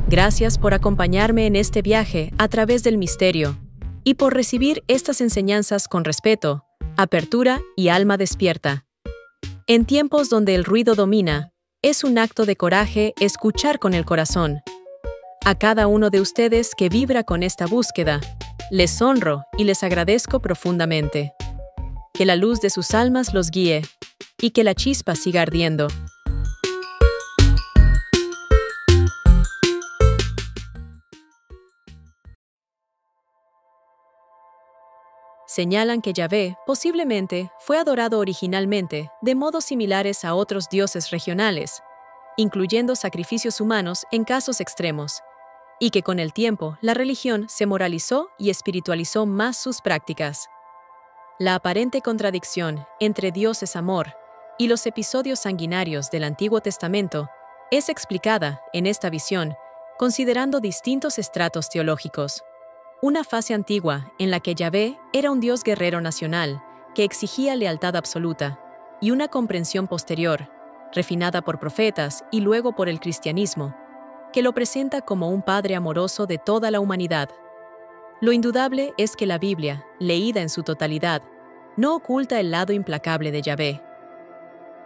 Gracias por acompañarme en este viaje a través del misterio y por recibir estas enseñanzas con respeto, apertura y alma despierta. En tiempos donde el ruido domina, es un acto de coraje escuchar con el corazón. A cada uno de ustedes que vibra con esta búsqueda, les honro y les agradezco profundamente. Que la luz de sus almas los guíe y que la chispa siga ardiendo. Señalan que Yahvé, posiblemente, fue adorado originalmente de modos similares a otros dioses regionales, incluyendo sacrificios humanos en casos extremos, y que con el tiempo la religión se moralizó y espiritualizó más sus prácticas. La aparente contradicción entre Dios es amor y los episodios sanguinarios del Antiguo Testamento es explicada, en esta visión, considerando distintos estratos teológicos. Una fase antigua en la que Yahvé era un dios guerrero nacional que exigía lealtad absoluta, y una comprensión posterior, refinada por profetas y luego por el cristianismo, que lo presenta como un padre amoroso de toda la humanidad. Lo indudable es que la Biblia, leída en su totalidad, no oculta el lado implacable de Yahvé.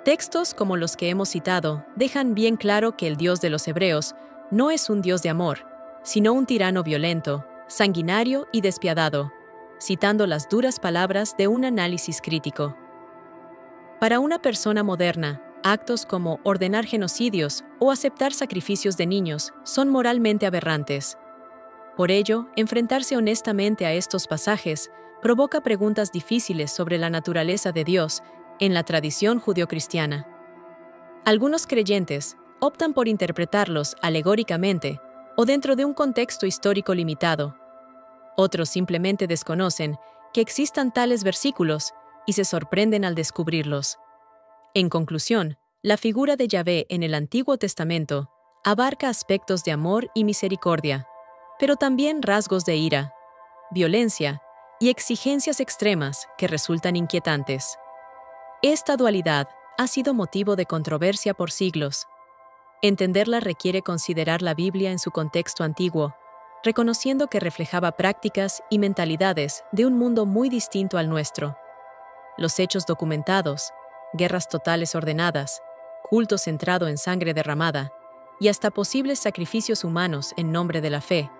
Textos como los que hemos citado dejan bien claro que el Dios de los hebreos no es un Dios de amor, sino un tirano violento, sanguinario y despiadado, citando las duras palabras de un análisis crítico. Para una persona moderna, actos como ordenar genocidios o aceptar sacrificios de niños son moralmente aberrantes. Por ello, enfrentarse honestamente a estos pasajes provoca preguntas difíciles sobre la naturaleza de Dios en la tradición judeocristiana. Algunos creyentes optan por interpretarlos alegóricamente o dentro de un contexto histórico limitado. Otros simplemente desconocen que existan tales versículos y se sorprenden al descubrirlos. En conclusión, la figura de Yahvé en el Antiguo Testamento abarca aspectos de amor y misericordia, pero también rasgos de ira, violencia y exigencias extremas que resultan inquietantes. Esta dualidad ha sido motivo de controversia por siglos. Entenderla requiere considerar la Biblia en su contexto antiguo, reconociendo que reflejaba prácticas y mentalidades de un mundo muy distinto al nuestro. Los hechos documentados, guerras totales ordenadas, culto centrado en sangre derramada y hasta posibles sacrificios humanos en nombre de la fe,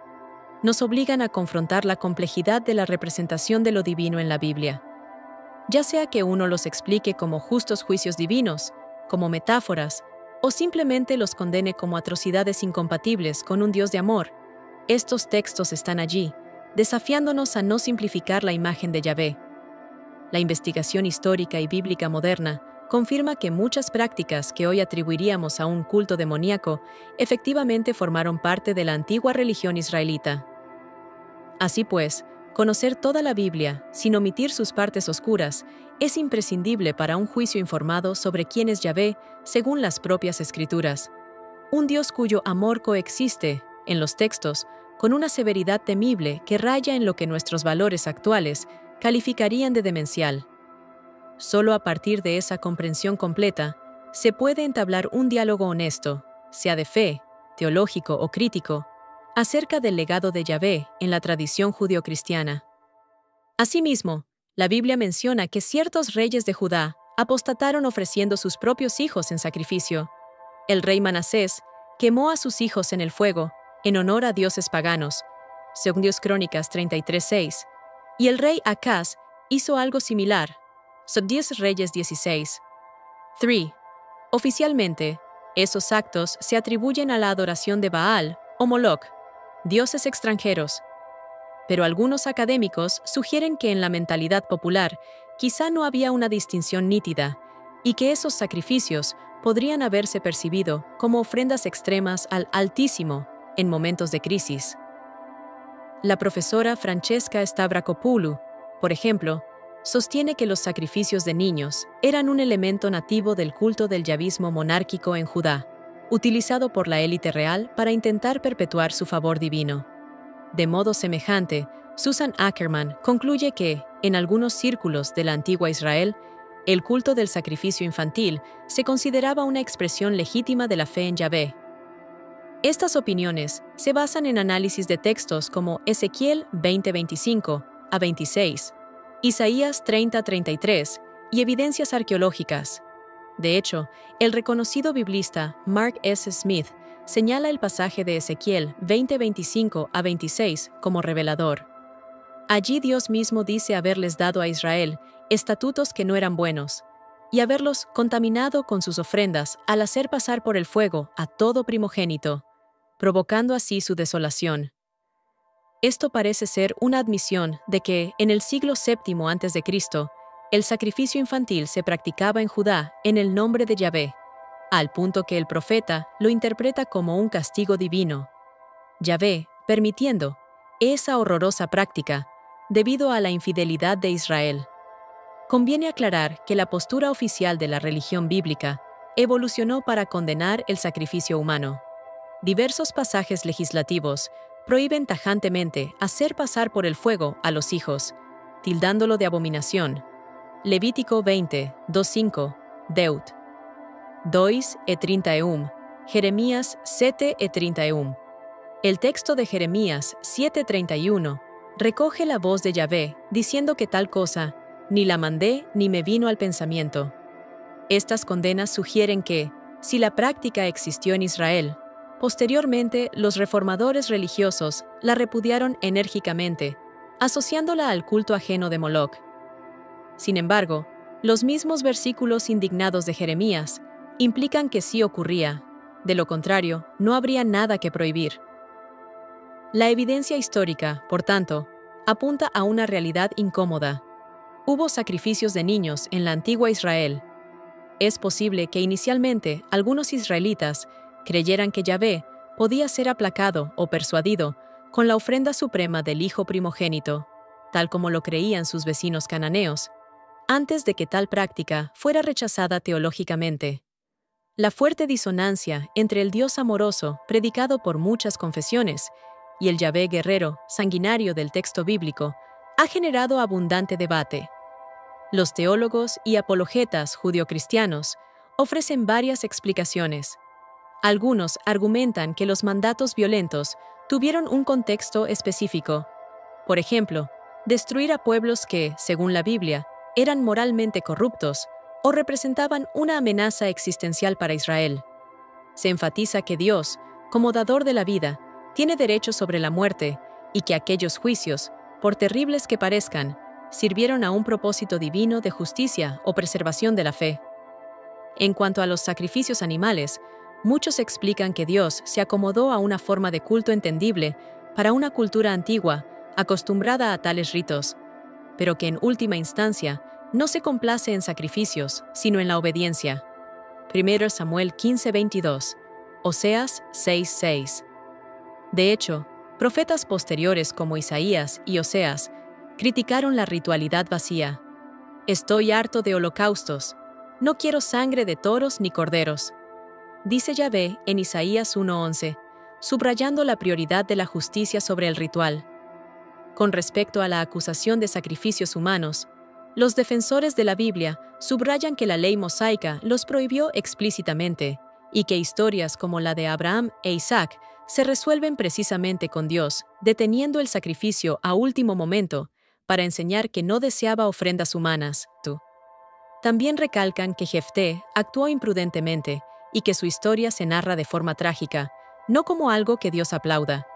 nos obligan a confrontar la complejidad de la representación de lo divino en la Biblia. Ya sea que uno los explique como justos juicios divinos, como metáforas, o simplemente los condene como atrocidades incompatibles con un Dios de amor, estos textos están allí, desafiándonos a no simplificar la imagen de Yahvé. La investigación histórica y bíblica moderna confirma que muchas prácticas que hoy atribuiríamos a un culto demoníaco efectivamente formaron parte de la antigua religión israelita. Así pues, conocer toda la Biblia, sin omitir sus partes oscuras, es imprescindible para un juicio informado sobre quién es Yahvé según las propias Escrituras. Un Dios cuyo amor coexiste, en los textos, con una severidad temible que raya en lo que nuestros valores actuales calificarían de demencial. Solo a partir de esa comprensión completa, se puede entablar un diálogo honesto, sea de fe, teológico o crítico, acerca del legado de Yahvé en la tradición judeocristiana. Asimismo, la Biblia menciona que ciertos reyes de Judá apostataron ofreciendo sus propios hijos en sacrificio. El rey Manasés quemó a sus hijos en el fuego, en honor a dioses paganos, según Crónicas 33:6, y el rey Acaz hizo algo similar, 10 Reyes 16. 3. Oficialmente, esos actos se atribuyen a la adoración de Baal o Moloch, dioses extranjeros. Pero algunos académicos sugieren que en la mentalidad popular quizá no había una distinción nítida y que esos sacrificios podrían haberse percibido como ofrendas extremas al Altísimo en momentos de crisis. La profesora Francesca Stavrakopoulou, por ejemplo, sostiene que los sacrificios de niños eran un elemento nativo del culto del yavismo monárquico en Judá, utilizado por la élite real para intentar perpetuar su favor divino. De modo semejante, Susan Ackerman concluye que, en algunos círculos de la antigua Israel, el culto del sacrificio infantil se consideraba una expresión legítima de la fe en Yahvé. Estas opiniones se basan en análisis de textos como Ezequiel 20:25 a 26, Isaías 30:33 y evidencias arqueológicas. De hecho, el reconocido biblista Mark S. Smith señala el pasaje de Ezequiel 20:25 a 26 como revelador. Allí Dios mismo dice haberles dado a Israel estatutos que no eran buenos, y haberlos contaminado con sus ofrendas al hacer pasar por el fuego a todo primogénito, provocando así su desolación. Esto parece ser una admisión de que, en el siglo VII a.C., el sacrificio infantil se practicaba en Judá en el nombre de Yahvé, al punto que el profeta lo interpreta como un castigo divino, Yahvé permitiendo esa horrorosa práctica debido a la infidelidad de Israel. Conviene aclarar que la postura oficial de la religión bíblica evolucionó para condenar el sacrificio humano. Diversos pasajes legislativos prohíben tajantemente hacer pasar por el fuego a los hijos, tildándolo de abominación. Levítico 20, 2:5, Deut. 2 e 31, Jeremías 7 e 31. El texto de Jeremías 7:31 recoge la voz de Yahvé diciendo que tal cosa ni la mandé ni me vino al pensamiento. Estas condenas sugieren que, si la práctica existió en Israel, posteriormente los reformadores religiosos la repudiaron enérgicamente, asociándola al culto ajeno de Moloc. Sin embargo, los mismos versículos indignados de Jeremías implican que sí ocurría, de lo contrario, no habría nada que prohibir. La evidencia histórica, por tanto, apunta a una realidad incómoda. Hubo sacrificios de niños en la antigua Israel. Es posible que inicialmente algunos israelitas creyeran que Yahvé podía ser aplacado o persuadido con la ofrenda suprema del hijo primogénito, tal como lo creían sus vecinos cananeos, antes de que tal práctica fuera rechazada teológicamente. La fuerte disonancia entre el Dios amoroso, predicado por muchas confesiones, y el Yahvé guerrero, sanguinario del texto bíblico, ha generado abundante debate. Los teólogos y apologetas judio-cristianos ofrecen varias explicaciones. Algunos argumentan que los mandatos violentos tuvieron un contexto específico. Por ejemplo, destruir a pueblos que, según la Biblia, eran moralmente corruptos o representaban una amenaza existencial para Israel. Se enfatiza que Dios, como dador de la vida, tiene derecho sobre la muerte y que aquellos juicios, por terribles que parezcan, sirvieron a un propósito divino de justicia o preservación de la fe. En cuanto a los sacrificios animales, muchos explican que Dios se acomodó a una forma de culto entendible para una cultura antigua, acostumbrada a tales ritos, pero que en última instancia no se complace en sacrificios, sino en la obediencia. 1 Samuel 15:22, Oseas 6:6. De hecho, profetas posteriores como Isaías y Oseas criticaron la ritualidad vacía. Estoy harto de holocaustos, no quiero sangre de toros ni corderos, dice Yahvé en Isaías 1:11, subrayando la prioridad de la justicia sobre el ritual. Con respecto a la acusación de sacrificios humanos, los defensores de la Biblia subrayan que la ley mosaica los prohibió explícitamente y que historias como la de Abraham e Isaac se resuelven precisamente con Dios, deteniendo el sacrificio a último momento para enseñar que no deseaba ofrendas humanas. También recalcan que Jefté actuó imprudentemente y que su historia se narra de forma trágica, no como algo que Dios aplauda.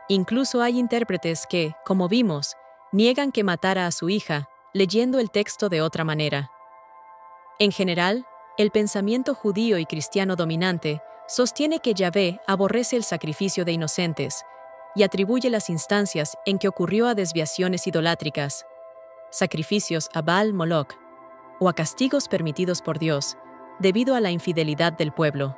Incluso hay intérpretes que, como vimos, niegan que matara a su hija, leyendo el texto de otra manera. En general, el pensamiento judío y cristiano dominante sostiene que Yahvé aborrece el sacrificio de inocentes y atribuye las instancias en que ocurrió a desviaciones idolátricas, sacrificios a Baal Moloc, o a castigos permitidos por Dios, debido a la infidelidad del pueblo.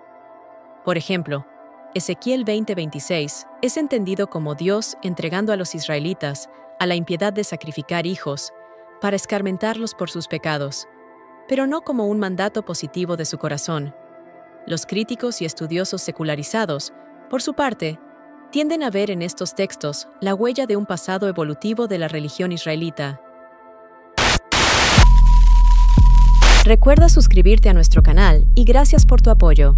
Por ejemplo, Ezequiel 20:26 es entendido como Dios entregando a los israelitas a la impiedad de sacrificar hijos para escarmentarlos por sus pecados, pero no como un mandato positivo de su corazón. Los críticos y estudiosos secularizados, por su parte, tienden a ver en estos textos la huella de un pasado evolutivo de la religión israelita. Recuerda suscribirte a nuestro canal y gracias por tu apoyo.